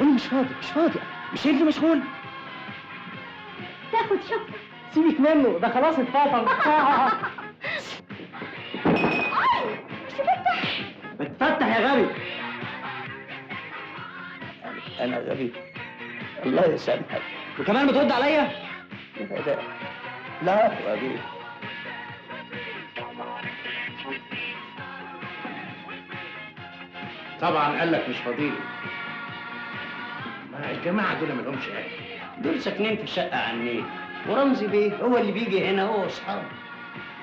انا مش فاضي مش فاضي، مش اللي مشغول. تاخد شفطة؟ سيبك منه، ده خلاص اتفطر. مش تفتح؟ بتفتح يا غبي. انا غبي؟ الله يسامحك. وكمان بترد عليا؟ لا غبي. طبعا قال لك مش فاضيلي. ما الجماعه دول مالهمش اهل، دول ساكنين في شقه على النيل، ورمزي بيه هو اللي بيجي هنا هو واصحابه.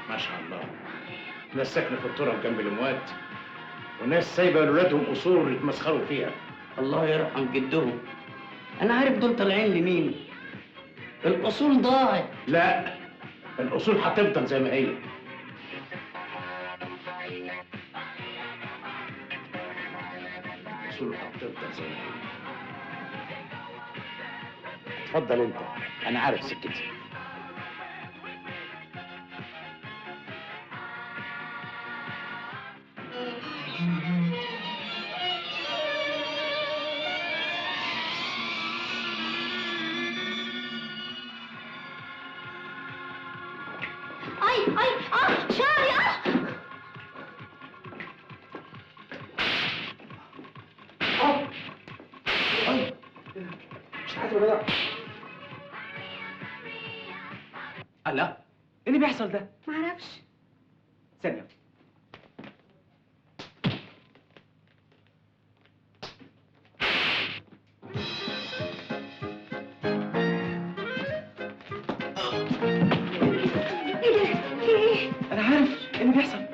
ما شاء الله. ناس ساكنه في التراب جنب الاموات، وناس سايبه لاولادهم قصور يتمسخروا فيها. الله يرحم جدهم. انا عارف دول طالعين لمين. الاصول ضاعت. لا، الاصول هتفضل زي ما هي. الاصول هتفضل زي ما هي. اتفضل انت، انا عارف سكتي. شعري. مش عايز ولا. الله، ايه اللي بيحصل ده؟ معرفش. ثانية. ايه ده؟ في ايه؟ أنا عارف ايه اللي بيحصل.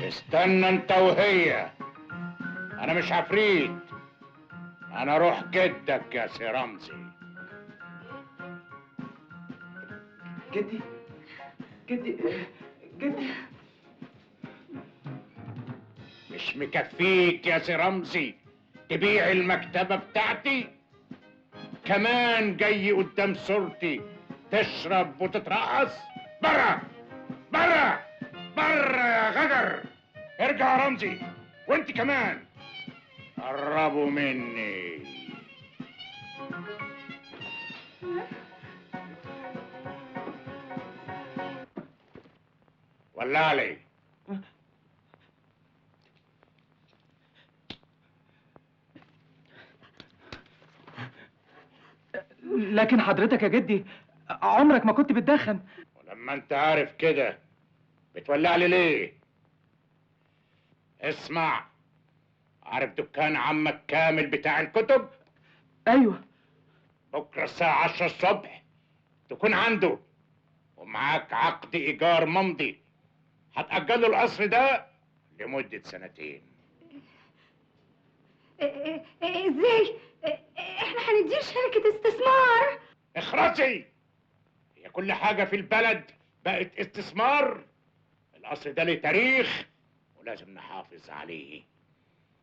استنى انت وهي، انا مش عفريت، انا روح جدك يا سي رمزي. جدي جدي جدي. مش مكفيك يا سي رمزي تبيع المكتبة بتاعتي؟ كمان جاي قدام صورتي تشرب وتترقص؟ برا برا برا يا غدر. ارجع يا رمزي، وانت كمان قربوا مني. ولع لي. لكن حضرتك يا جدي عمرك ما كنت بتدخن. ولما انت عارف كده بتولع لي ليه؟ اسمع، عارف دكان عمك كامل بتاع الكتب؟ ايوه. بكره الساعة 10 الصبح تكون عنده، ومعاك عقد ايجار ممضي هتأجله القصر ده لمدة 2 سنين. ازاي؟ احنا هندير شركة استثمار. اخرسي، هي كل حاجة في البلد بقت استثمار. القصر ده ليه تاريخ ولازم نحافظ عليه.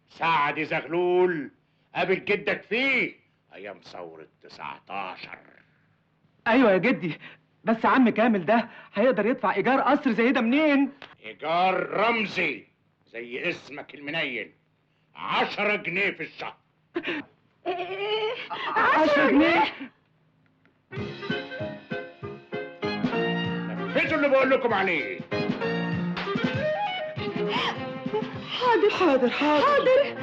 سعد زغلول قابل جدك فيه ايام ثورة 19. ايوه يا جدي، بس عم كامل ده هيقدر يدفع ايجار قصر زي ده منين؟ ايجار رمزي زي اسمك المنيل، 10 جنيه في الشهر. 10 جنيه؟ نفذوا اللي بقول لكم عليه. حاضر حاضر حاضر حاضر.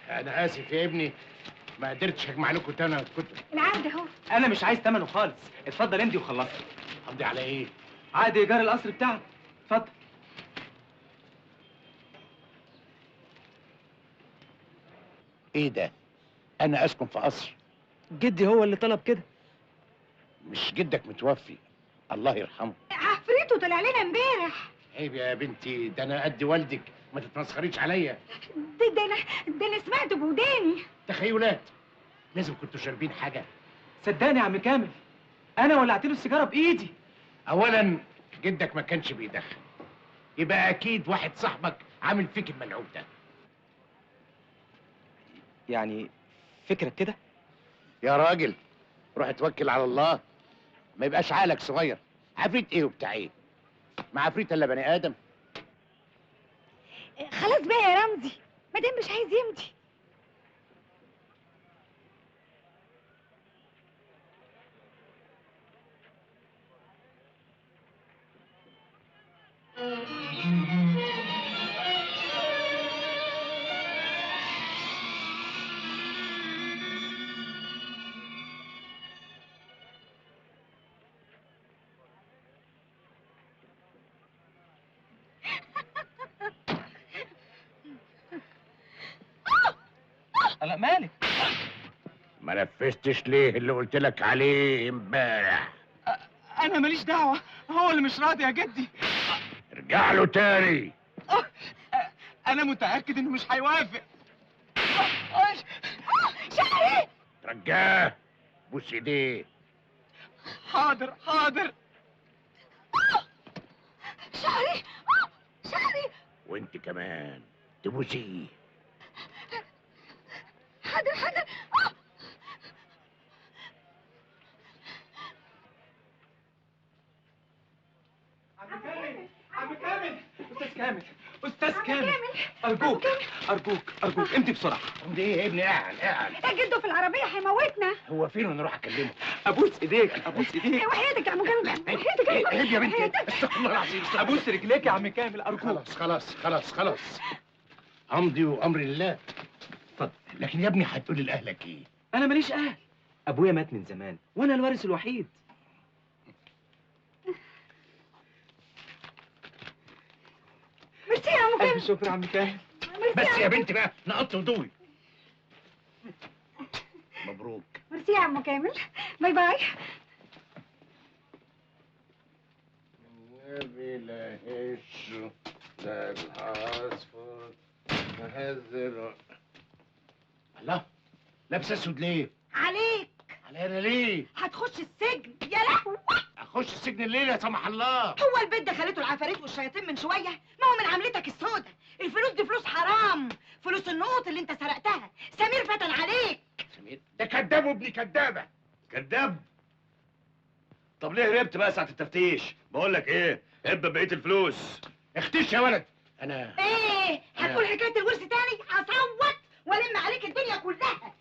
انا اسف يا ابني، ما قدرتش اجمع لكم تاني الكتب. العقد اهو. انا مش عايز ثمنه خالص، اتفضل امضي وخلصت. امضي على ايه؟ عقد ايجار القصر بتاعك، اتفضل. ايه ده؟ انا اسكن في قصر؟ جدي هو اللي طلب كده. مش جدك متوفي، الله يرحمه. عفريته طلع لنا امبارح. عيب يا بنتي، ده انا قد والدك ما تتمسخريش عليا. ده انا سمعت بوداني. تخيلات. لازم كنتوا شاربين حاجه. صدقني يا عم كامل، انا ولعت له السيجاره بايدي. اولا جدك ما كانش بيدخن، يبقى اكيد واحد صاحبك عامل فيك الملعوب ده. يعني فكرك كده؟ يا راجل روح اتوكل على الله، ما يبقاش عقلك صغير. عفريت ايه وبتاع ايه؟ ما عفريت الا بني ادم. خلاص بقى يا رمزي، مادام مش عايز يمضي. لا مالك؟ ما نفذتش ليه اللي قلت لك عليه امبارح؟ انا ماليش دعوه، هو اللي مش راضي يا جدي. ارجع له تاني. انا متاكد انه مش هيوافق. شعري. رجاه بوس ايديه. حاضر حاضر. شعري. شعري. وانت كمان تبوسيه. حاضر حاضر. عم كامل، عم كامل، استاذ كامل، استاذ عم كامل، كامل، ارجوك عم كامل. ارجوك امضي بسرعه. امضي ايه يا ابني؟ قاعد يا جدو في العربية هيموتنا. هو فين ونروح اكلمه؟ ابوس ايديك ابوس ايديك. وحياتك يا عم كامل، وحياتك يا عيب يا بنتي. وحياتك. استغفر الله العظيم. ابوس رجليك يا عم كامل ارجوك. خلاص امضي وامر الله. اتفضل. لكن يا ابني هتقولي لاهلك ايه؟ انا ماليش اهل، ابويا مات من زمان وانا الوارث الوحيد. ميرسي يا عم كامل. الف شكر يا عم كامل. بس يا بنتي بقى نقطت هدومي. مبروك. ميرسي يا عم كامل. باي باي. النبي لا هش ده العصفور مهزر. الله، لابسه اسود ليه؟ عليك. على انا ليه؟ هتخش السجن يا لهوي. اخش السجن الليله يا سمح الله. هو البيت ده خليته العفاريت والشياطين من شويه؟ ما هو من عملتك السودة. الفلوس دي فلوس حرام، فلوس النقط اللي انت سرقتها. سمير فتن عليك. سمير ده كذاب وابن كذابه. كذاب. طب ليه هربت بقى ساعة التفتيش؟ بقول لك ايه، هب بقية الفلوس. اختش يا ولد. انا ايه